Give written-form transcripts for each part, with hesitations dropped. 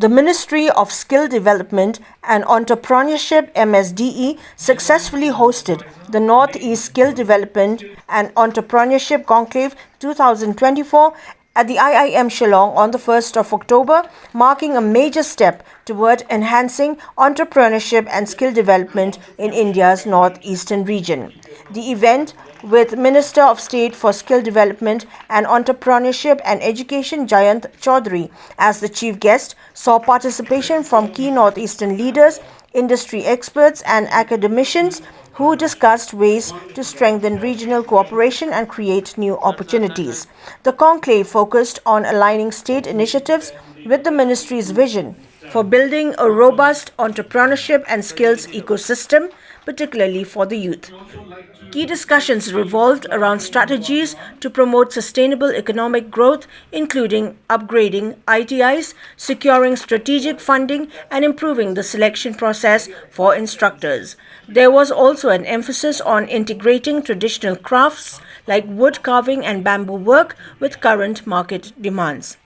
The Ministry of Skill Development and Entrepreneurship (MSDE) successfully hosted the Northeast Skill Development and Entrepreneurship Conclave 2024 at the IIM Shillong on the 1st of October, marking a major step toward enhancing entrepreneurship and skill development in India's northeastern region. The event, with Minister of State for Skill Development and Entrepreneurship and Education Jayant Chaudhary as the chief guest, saw participation from key northeastern leaders, industry experts and academicians who discussed ways to strengthen regional cooperation and create new opportunities. The conclave focused on aligning state initiatives with the ministry's vision for building a robust entrepreneurship and skills ecosystem, particularly for the youth. Key discussions revolved around strategies to promote sustainable economic growth, including upgrading ITIs, securing strategic funding, and improving the selection process for instructors. There was also an emphasis on integrating traditional crafts like wood carving and bamboo work with current market demands.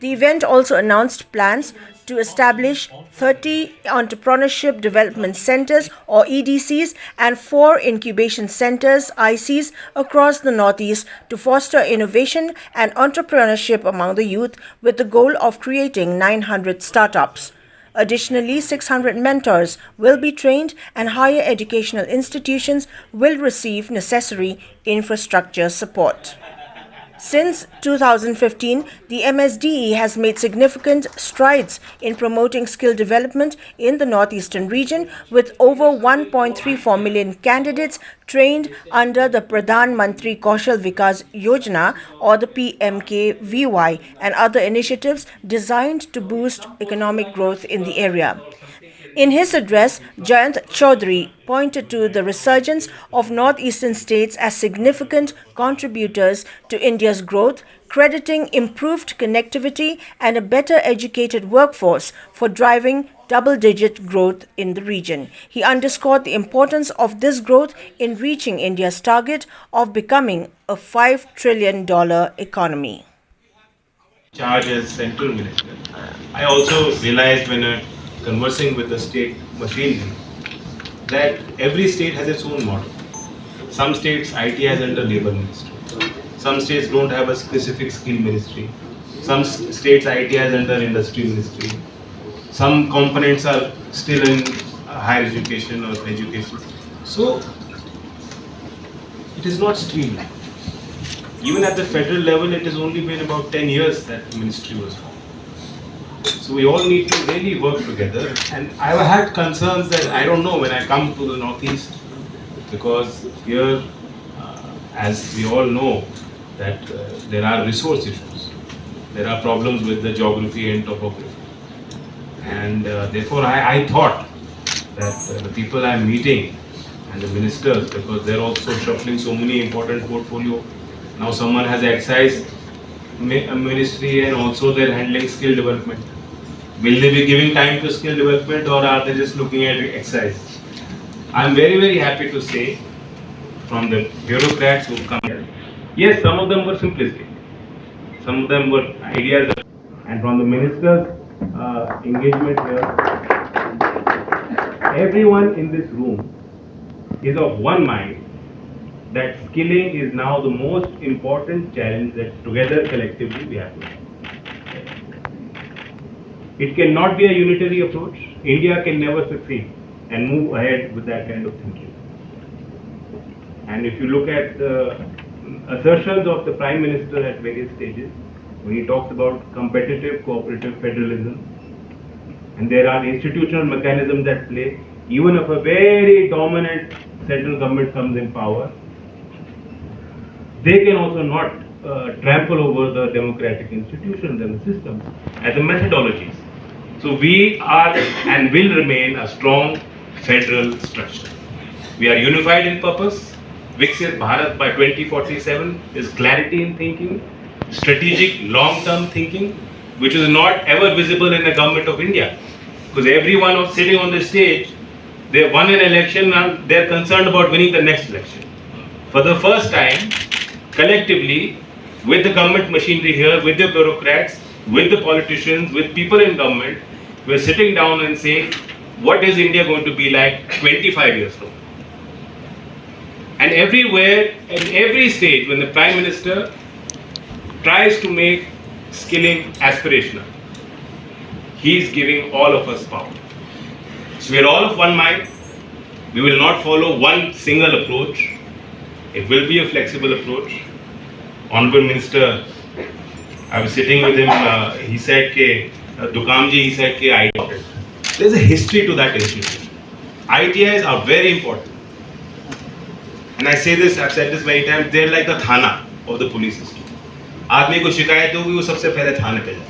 The event also announced plans to establish 30 entrepreneurship development centers or EDCs and 4 incubation centers ICs across the Northeast to foster innovation and entrepreneurship among the youth with the goal of creating 900 startups. Additionally, 600 mentors will be trained and higher educational institutions will receive necessary infrastructure support. Since 2015, the MSDE has made significant strides in promoting skill development in the northeastern region, with over 1.34 million candidates trained under the Pradhan Mantri Kaushal Vikas Yojana or the PMKVY and other initiatives designed to boost economic growth in the area. In his address, Jayant Chaudhary pointed to the resurgence of northeastern states as significant contributors to India's growth, crediting improved connectivity and a better educated workforce for driving double-digit growth in the region. He underscored the importance of this growth in reaching India's target of becoming a $5 trillion economy. Charge as central minister. I also realized when conversing with the state machinery that every state has its own model. Some states IT has under labor ministry. Some states don't have a specific skill ministry. Some states IT has under industry ministry. Some components are still in higher education or education. So it is not streamlined. Even at the federal level, it has only been about 10 years that the ministry was formed. So we all need to really work together. And I've had concerns that I don't know when I come to the Northeast, because here, as we all know, that there are resource issues. There are problems with the geography and topography. And therefore I thought that the people I'm meeting and the ministers, because they're also shuffling so many important portfolio. Now someone has excise ministry and also they're handling skill development. Will they be giving time to skill development or are they just looking at excise? I'm very, very happy to say from the bureaucrats who come here, yes, some of them were simplistic. Some of them were ideas. And from the minister's engagement here, everyone in this room is of one mind that skilling is now the most important challenge that together collectively we have to solve. It cannot be a unitary approach. India can never succeed and move ahead with that kind of thinking. And if you look at the assertions of the Prime Minister at various stages, when he talks about competitive cooperative federalism, and there are institutional mechanisms at play, even if a very dominant central government comes in power, they can also not trample over the democratic institutions and the systems and the methodologies. So we are and will remain a strong federal structure. We are unified in purpose. Viksit Bharat by 2047 is clarity in thinking, strategic long-term thinking, which is not ever visible in the government of India. Because everyone sitting on the stage, they won an election and they're concerned about winning the next election. For the first time, collectively, with the government machinery here, with the bureaucrats, with the politicians, with people in government, we're sitting down and saying, what is India going to be like 25 years from now? And everywhere, at every stage, when the Prime Minister tries to make skilling aspirational, he is giving all of us power. So we are all of one mind. We will not follow one single approach. It will be a flexible approach. Honorable Minister, I was sitting with him, he said, Dukamji, he said, there's a history to that institution. ITIs are very important. And I say this, I've said this many times, they're like the thana of the police system. आदमी को शिकायत होगी वो सबसे पहले थाने पे जाए.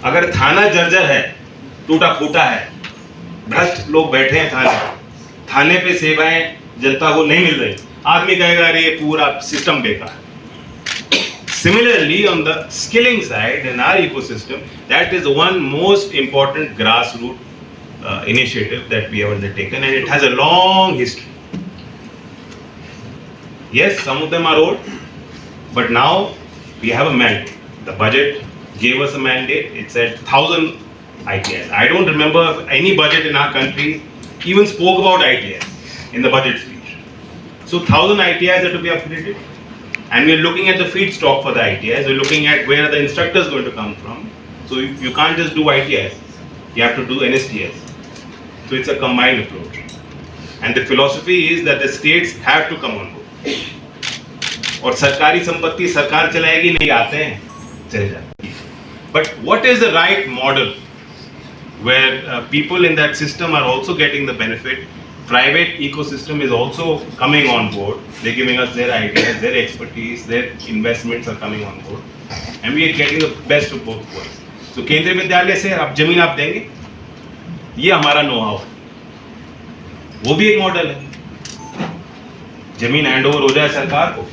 अगर थाना जर्जर है, टूटा फूटा है, भ्रष्ट लोग बैठे हैं थाने पे सेवाएं जनता को नहीं मिल रही, आदमी कहेगा अरे ये पूरा सिस्टम बेकार है. Similarly, on the skilling side in our ecosystem, that is one most important grassroots initiative that we have undertaken, and it has a long history. Yes, some of them are old, but now we have a mandate. The budget gave us a mandate. It said 1,000 ITIs. I don't remember any budget in our country even spoke about ITIs in the budget speech. So 1,000 ITIs are to be upgraded. And we're looking at the feedstock for the ITIs. We're looking at where are the instructors going to come from. So you can't just do ITIs. You have to do NSTS. So it's a combined approach. And the philosophy is that the states have to come on board. और सरकारी संपत्ति सरकार चलाएगी, नहीं आते हैं चले जाते हैं. But what is the right model where people in that system are also getting the benefit? Private ecosystem is also coming on board. They're giving us their ideas, their expertise, their investments are coming on board, and we are getting the best of both worlds. So केंद्रीय विद्यालय से आप जमीन आप देंगे, ये हमारा know how है, वो भी एक मॉडल है. जमीन हैंड ओवर हो जाए सरकार को,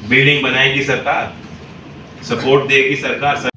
बिल्डिंग बनाएगी सरकार, सपोर्ट देगी सरकार.